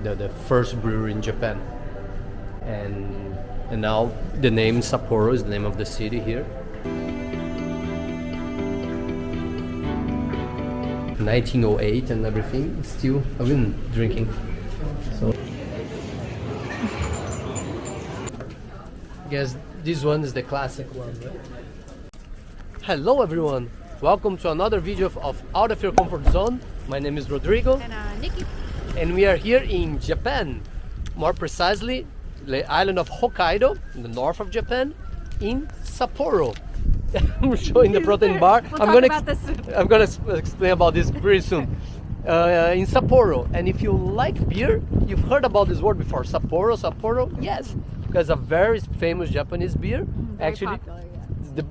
the first brewery in Japan, and now the name Sapporo is the name of the city here. 1908 and everything. Still, I've been drinking. So, I guess this one is the classic one, right? Hello everyone, welcome to another video of Out of Your Comfort Zone. My name is Rodrigo. And Nikki. And we are here in Japan, more precisely the island of Hokkaido, in the north of Japan, in Sapporo. I'm showing the protein bar. I'm gonna explain about this pretty soon. In Sapporo, and if you like beer, you've heard about this word before. Sapporo, yes, because a very famous Japanese beer. Very Actually, popular, yeah. it's the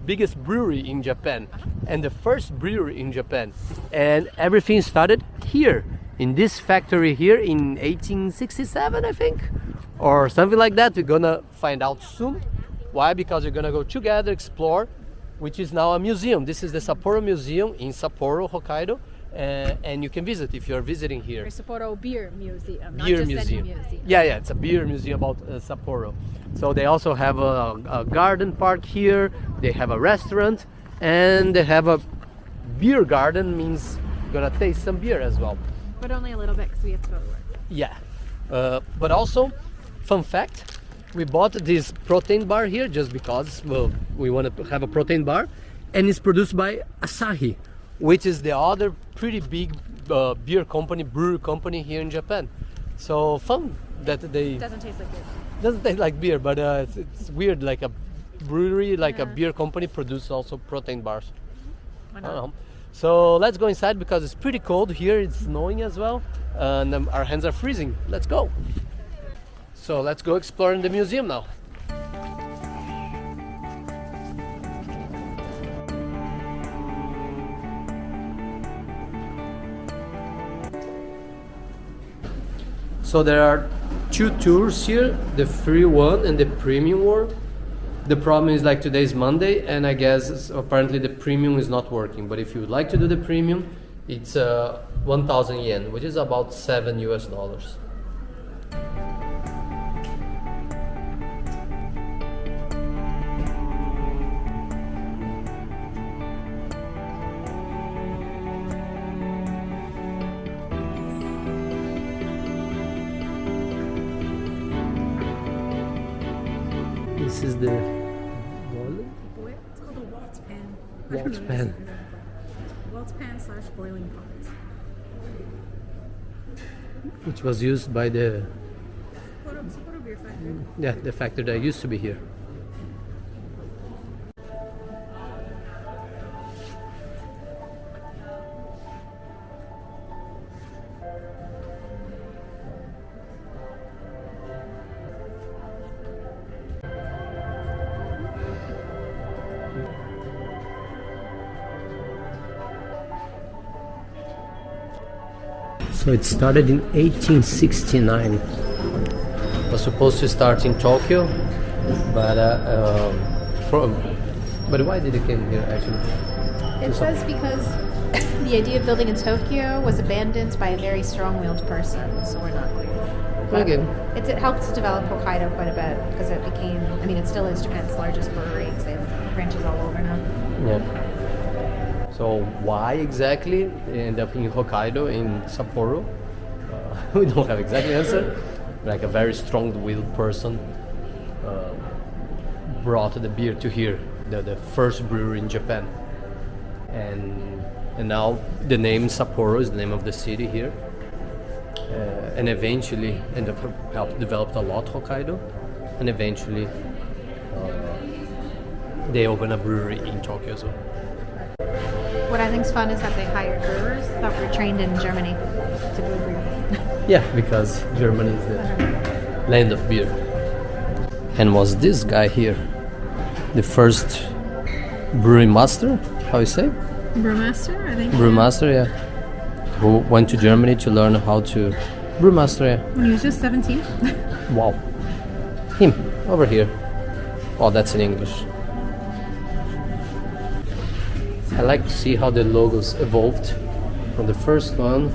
biggest brewery in Japan, and the first brewery in Japan. And everything started here, in this factory here in 1867, I think, or something like that. We're gonna find out soon. Why? Because we're gonna go together, explore, which is now a museum. This is the Sapporo Museum in Sapporo, Hokkaido, and you can visit if you're visiting here. Or Sapporo Beer Museum, not Beer just museum. any museum. Yeah, it's a beer museum about Sapporo. So they also have a garden park here. They have a restaurant, and they have a beer garden. Means you're gonna taste some beer as well. But only a little bit because we have to go to work. Yeah, but also, fun fact, we bought this protein bar here just because, well, we wanted to have a protein bar, and it's produced by Asahi, which is the other pretty big beer company, brewery company here in Japan. So fun that they Doesn't taste like beer. doesn't taste like beer, but it's weird, like a brewery, like a beer company produces also protein bars. Why I don't not? know. So let's go inside because it's pretty cold here. It's snowing as well, and our hands are freezing. Let's go. So let's go explore in the museum now. So there are two tours here, the free one and the premium one. The problem is like today is Monday, and I guess apparently the premium is not working. But if you would like to do the premium, it's 1,000 yen, which is about $7 US. This is the boiler? It's called a waltz pan. Waltz pan. Waltz pan / boiling pot. Which was used by the Sapporo Beer Factory. the factory that used to be here. So it started in 1869. It was supposed to start in Tokyo, but why did it come here actually? It says because the idea of building in Tokyo was abandoned by a very strong-willed person, so we're not clear. But Okay. it helped develop Hokkaido quite a bit because it became, I mean, it still is Japan's largest brewery because they have branches all over now. Yeah. So why exactly they end up in Hokkaido, in Sapporo? We don't have exact answer. Like a very strong-willed person brought the beer to here, the first brewery in Japan, and now the name Sapporo is the name of the city here, and eventually helped develop a lot Hokkaido, and eventually they opened a brewery in Tokyo as well. What I think is fun is that they hired brewers that were trained in Germany to brew beer. Yeah, because Germany is the land of beer. And was this guy here the first brewery master? How you say? Brewmaster, I think. Brewmaster, yeah. Who went to Germany to learn how to brewmaster, yeah. When he was just 17. Wow. Him over here. Oh, that's in English. I like to see how the logos evolved from the first one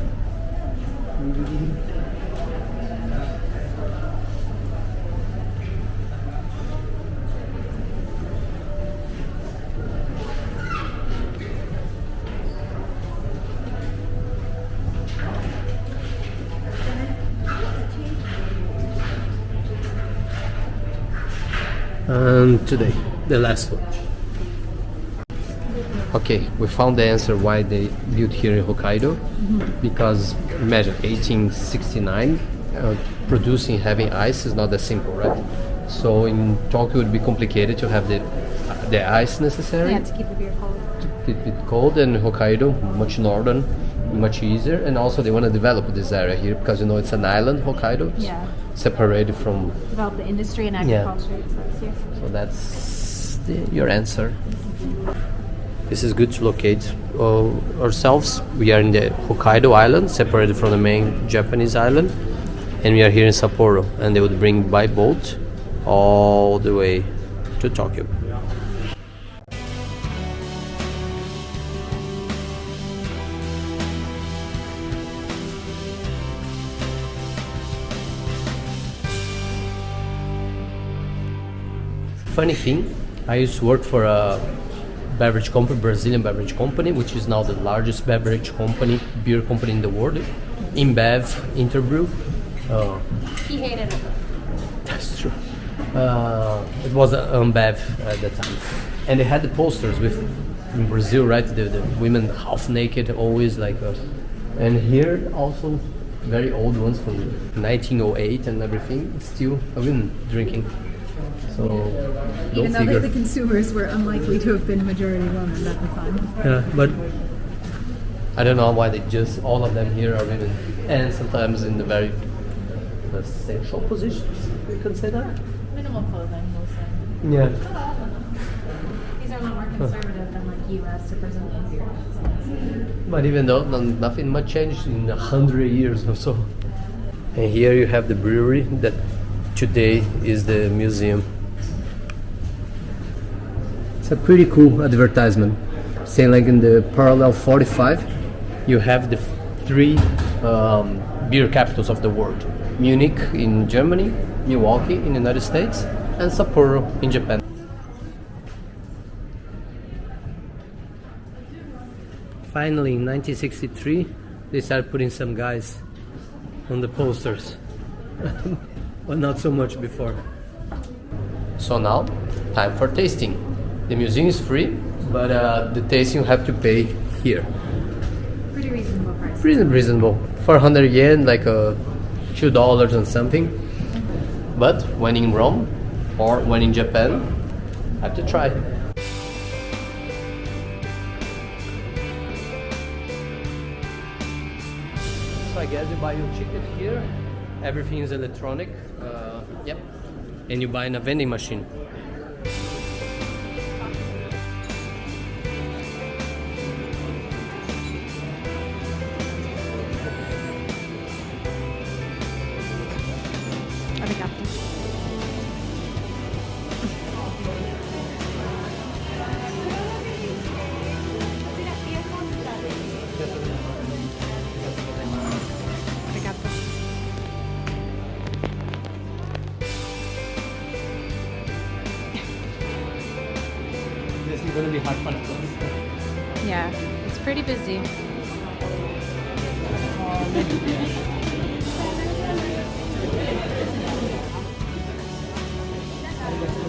And today, the last one. Okay, we found the answer why they built here in Hokkaido. Because imagine 1869, producing having ice is not that simple, right? So in Tokyo it would be complicated to have the ice necessary. Yeah, to keep the beer cold. Keep it cold, and Hokkaido, much northern, much easier. And also they want to develop this area here because you know it's an island, Hokkaido, Yeah. separated from. Develop the industry and agriculture. So that's your answer. This is good to locate ourselves. We are in the Hokkaido island, separated from the main Japanese island, and we are here in Sapporo. And they would bring by boat all the way to Tokyo. Funny thing, I used to work for a beverage company, Brazilian beverage company, which is now the largest beverage company, beer company in the world, InBev, Interbrew. He hated it. That's true. It was InBev at the time, and they had the posters with in Brazil, right? The women half naked, always like, and here also very old ones from 1908 and everything. Still a women drinking. So, Even though the consumers were unlikely to have been majority women at the time. Yeah, but I don't know why they just all of them here are women, and sometimes in the very sexual positions. We could say that. Minimal clothing, we'll say. Yeah. These are a lot more conservative than like U.S. or Brazilian beer. But even though nothing much changed in 100 years or so. And here you have the brewery that today is the museum. It's a pretty cool advertisement. Saying like in the parallel 45, you have the three beer capitals of the world. Munich in Germany, Milwaukee in the United States, and Sapporo in Japan. Finally, in 1963, they started putting some guys on the posters. But not so much before. So now, time for tasting. The museum is free, but the tasting you have to pay here. Pretty reasonable price. Pretty reasonable. 400 yen, like $2 and something. But when in Rome or when in Japan, have to try. So I guess you buy your ticket here. Everything is electronic. Yep. And you buy in a vending machine. This is going to be hard fun. Yeah, it's pretty busy.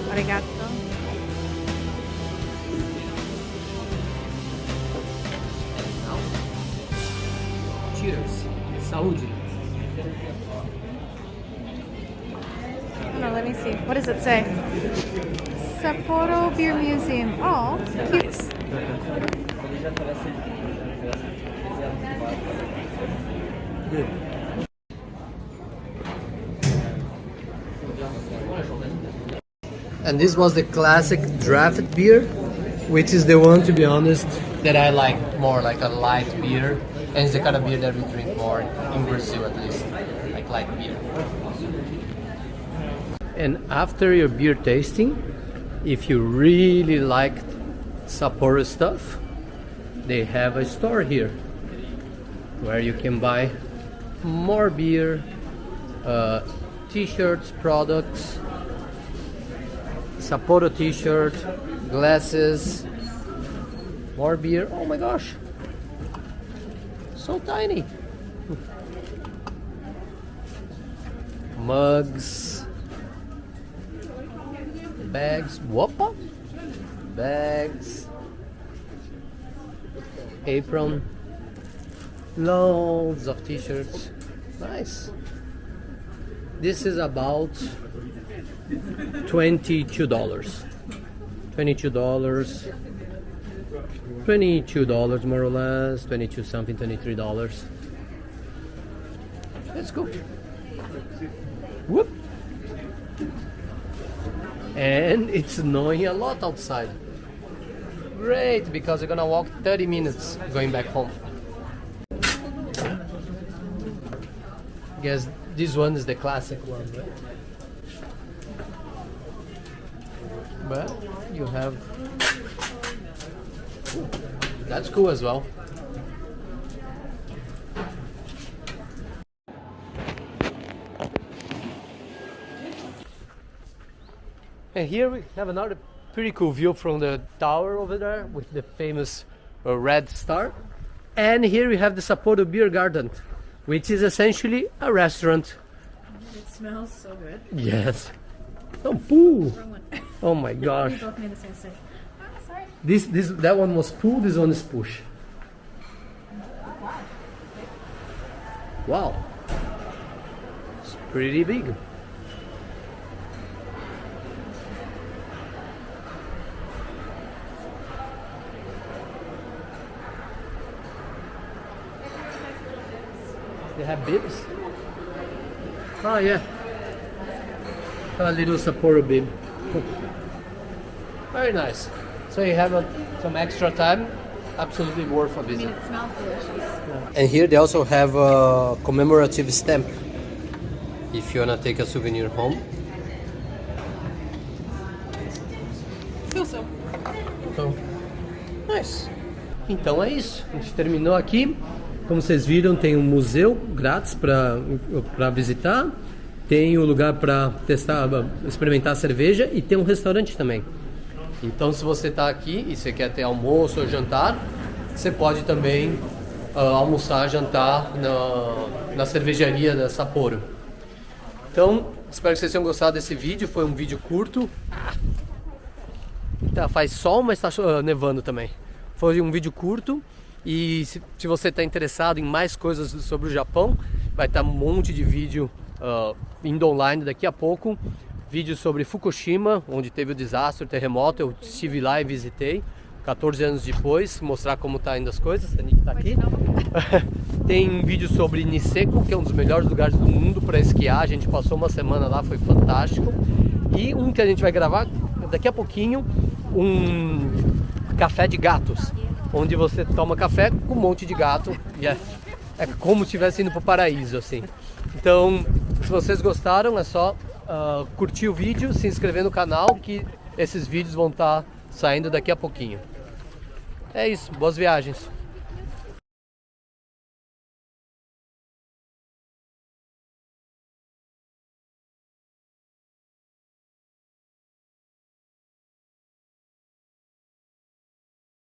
Arigato. Cheers. Saúde. No, let me see. What does it say? Sapporo Beer Museum. Oh, cute. Good. And this was the classic draft beer, which is the one, to be honest, that I like more, like a light beer. And it's the kind of beer that we drink more in Brazil, at least, like light beer. And after your beer tasting, if you really liked Sapporo stuff, they have a store here where you can buy more beer, t-shirts, products, Sapporo t-shirt, glasses, more beer. Oh my gosh, so tiny. Mugs, bags. Whoppa! Bags. Apron. Loads of t-shirts. Nice. This is about $22. $22 more or less. 22 something, $23. Let's go. Whoop. And it's snowing a lot outside. Great, because we're gonna walk 30 minutes going back home. Guess this one is the classic one, right? But you have... That's cool as well. And here we have another pretty cool view from the tower over there with the famous red star. And here we have the Sapporo Beer Garden, which is essentially a restaurant. It smells so good. Yes. Oh, poo! Wrong one. Oh my gosh. We both made the same mistake. Oh, sorry. That one was pull, this one is push. Wow. It's pretty big. They have bibs? Oh yeah. A little Sapporo bib. Very nice. So you have some extra time, absolutely worth a I mean, visit. it smells delicious. And here they also have a commemorative stamp if you wanna take a souvenir home. So. Então, nice. Então é isso. A gente terminou aqui. Como vocês viram, tem um museu grátis para visitar. Tem um lugar para testar, experimentar a cerveja e tem um restaurante também. Então, se você está aqui e você quer ter almoço ou jantar, você pode também almoçar, jantar na cervejaria da Sapporo. Então, espero que vocês tenham gostado desse vídeo. Foi um vídeo curto. Tá, faz sol, mas está nevando também. Foi um vídeo curto. E se você está interessado em mais coisas sobre o Japão, vai estar um monte de vídeo indo online daqui a pouco. Vídeo sobre Fukushima, onde teve o desastre, o terremoto. Eu estive lá e visitei 14 anos depois, mostrar como está indo as coisas. A Nick está aqui. Tem vídeo sobre Niseko, que é um dos melhores lugares do mundo para esquiar. A gente passou uma semana lá, foi fantástico. E um que a gente vai gravar daqui a pouquinho, um café de gatos, onde você toma café com um monte de gato e é como se estivesse indo para o paraíso, assim. Então, se vocês gostaram, é só curtir o vídeo, se inscrever no canal, que esses vídeos vão estar saindo daqui a pouquinho. É isso, boas viagens!